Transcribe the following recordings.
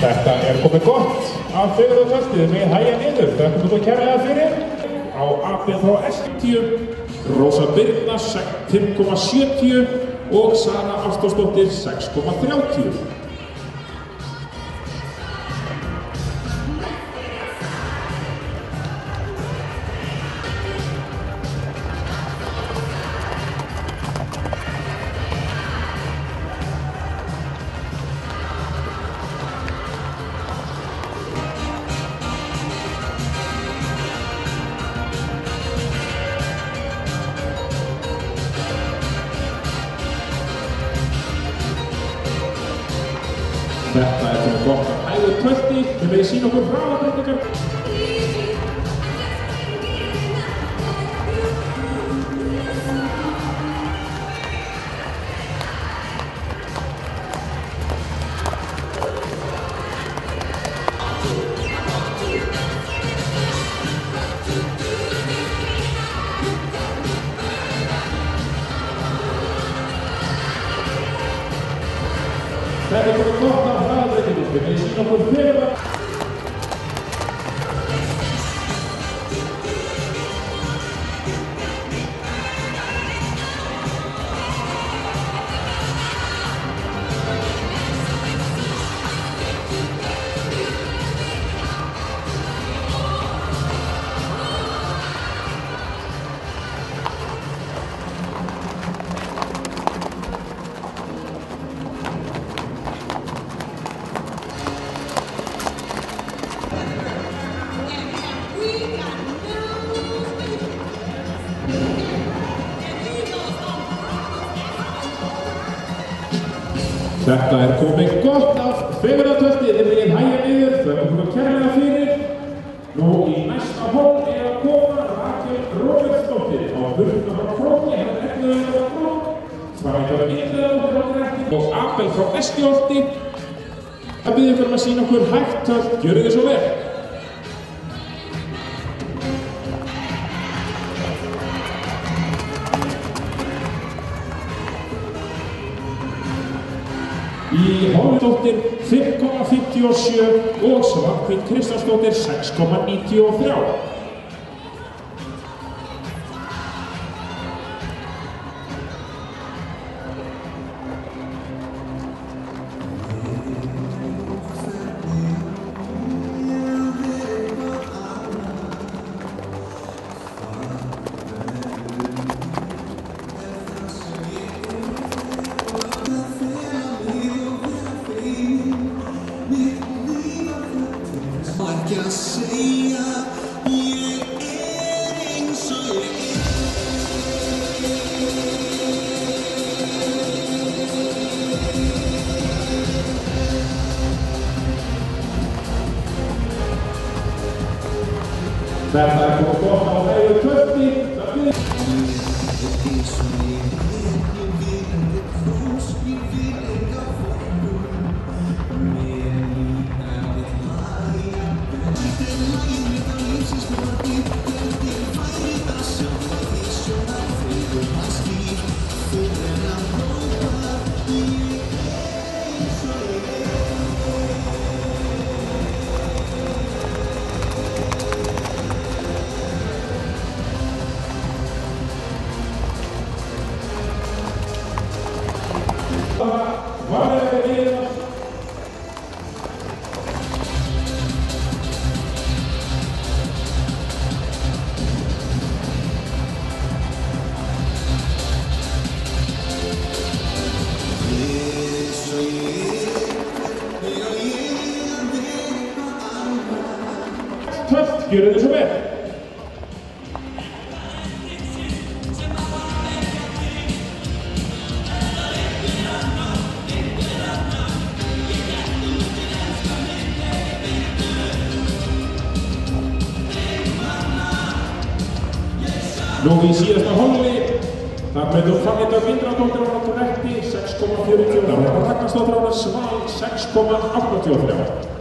Þetta komið gott af fegurðartöltið með hægja niður. Þetta komið svo kærlega fyrir á Abel frá S10, Rósa Birna 5,70 og Sara Ástþórsdóttir 6,30. Þetta komið gott af hægur tölti, þau megið sína okkur hraðabreytingar. Þetta komið gott af hraðabreytingar, þau megið sína okkur fegurðar. Þetta komið gott af fegurðartöltið, þau megið hægja niður, þau komið kærlega fyrir. Nú í næsta hól að koma Rakel Róbertsdóttir á burtna frá Króki, hennar 11 frá Krók, Svanhildur Míðleðadóttir á Gretti og Abel frá Eskihólti. Það byrði ykkur að sína okkur hægt tölt, gjörið þið svo vel. Í Hólmdóttir 5,57 og Svarthvít Kristjánsdóttir 6,93. Ekki að segja, ég eins og ég Þetta komið gott af hægur tölti, það byrði. Tölt, gjörið þið svo vel. Nú í síðasta hóli, það breytur Svanhildur Míðleðadóttir á Gretti 6,44 og Ragnarsdóttir á Sval 6,83.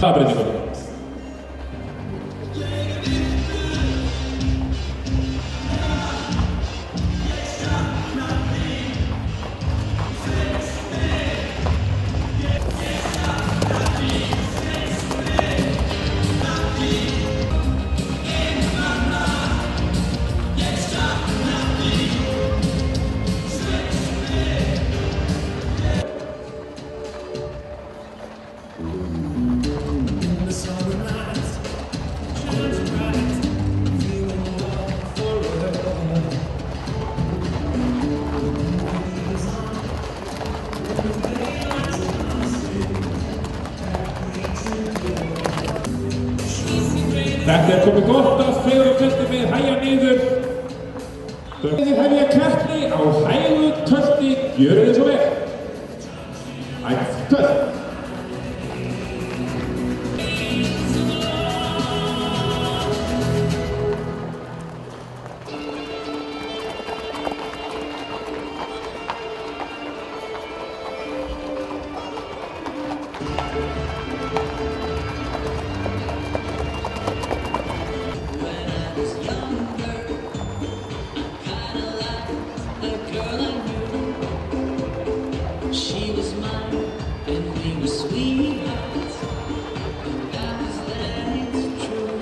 hraðabreytingum. Þetta komið gott af fegurtölti með hægja niður. Þið hefja keppni á hægu tölti, gjöru þið svo vel. Hægt tölt. She was mine, and we were sweethearts, and that is true.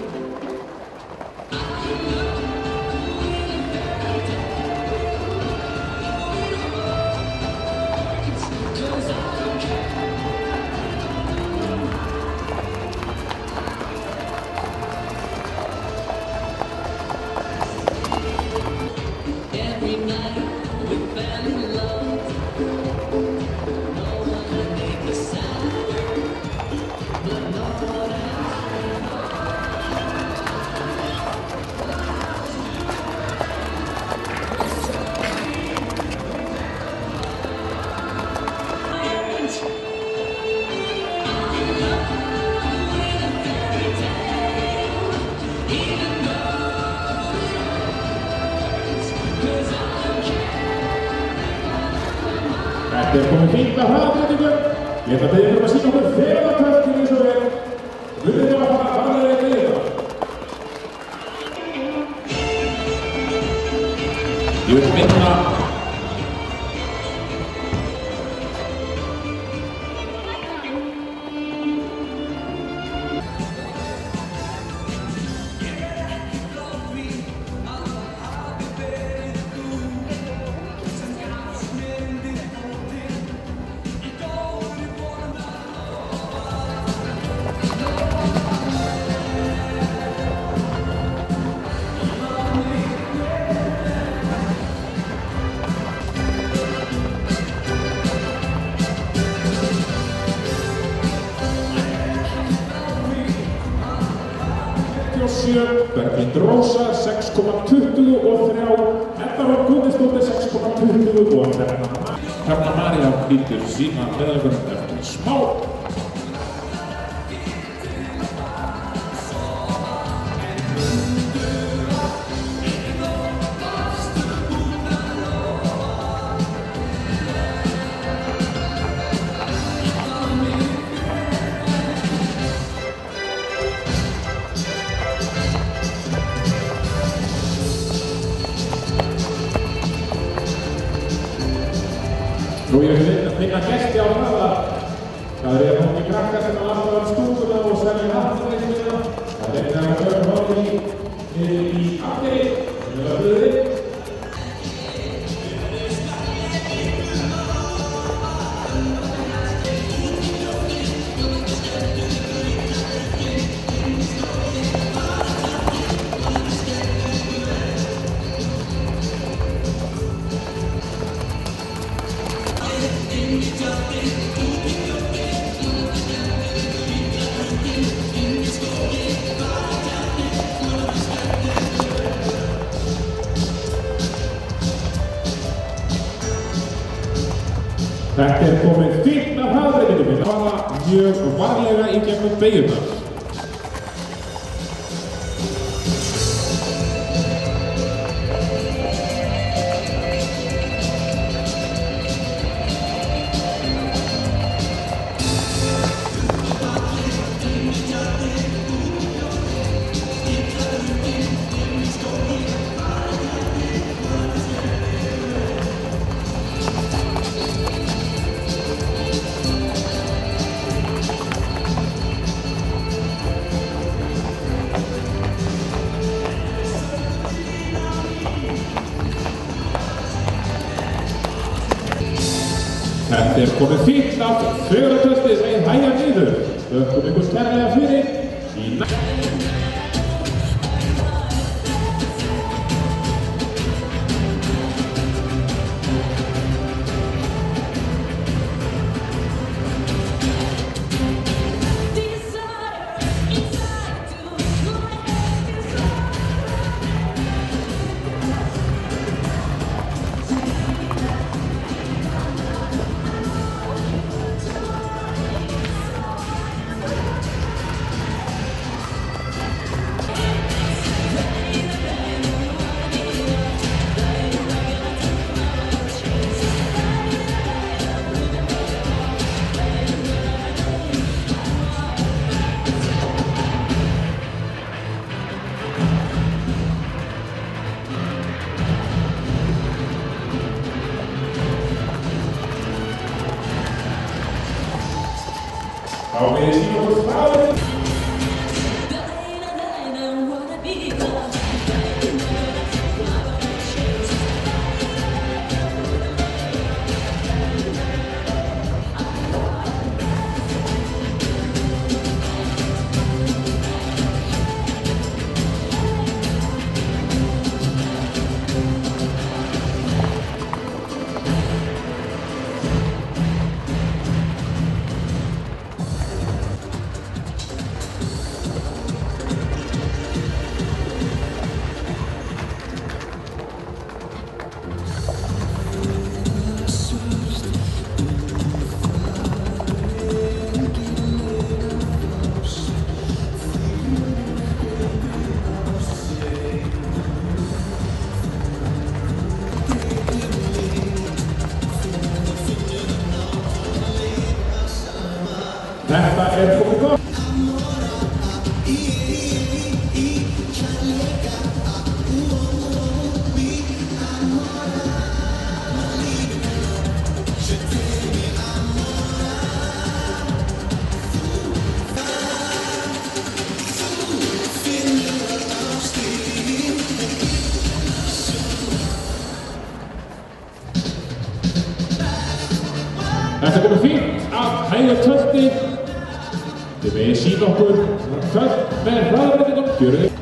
I could go in a fairy tale, 'cause I don't care. Every night we fell in love. Þetta komið fínt af hraðabreytingum. Ég ætla að beðja að sýna okkur fegurtölti eins og vel. Munið þið að fara varlega í það. Ég vil minna Berglind Rósa 6,23, Edda Rún Guðmundsdóttir 6,20 og Hrefna María hlýtur sína meðalvörn eftir smá. Nú ég vil finna gesti á hraða. Það hóngi krakkar sem alltaf stúkuna og selja hafnarleikina. Það að köra hóngi í Akureyri, sem að hlöði. Þetta komið fínt af hraðabreytingum. Við fara mjög varlega í gegnum beygurnar. Þetta er komið fínt af fegurðartöltið með hægja niður. Þökkum ykkur kærlega fyrir í Þá við sínum okkur hraðið. Þetta er komið gott. Þetta er komið fínt af hægja töltið. Þið megið sína okkur tölt með hraðabreytingum. Gjöru þið.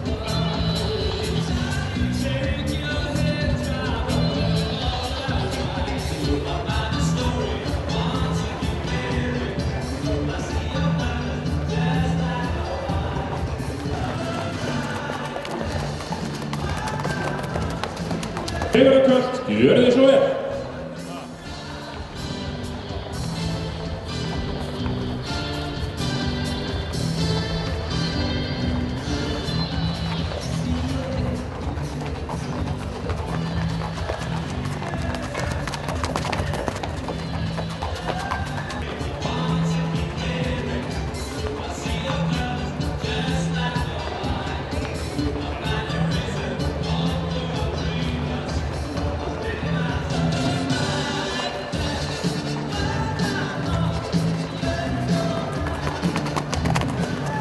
Fegurðartölt, gjöru þið svo vel.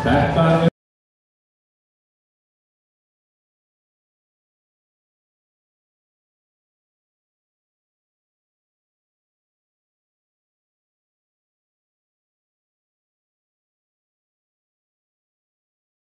Þetta er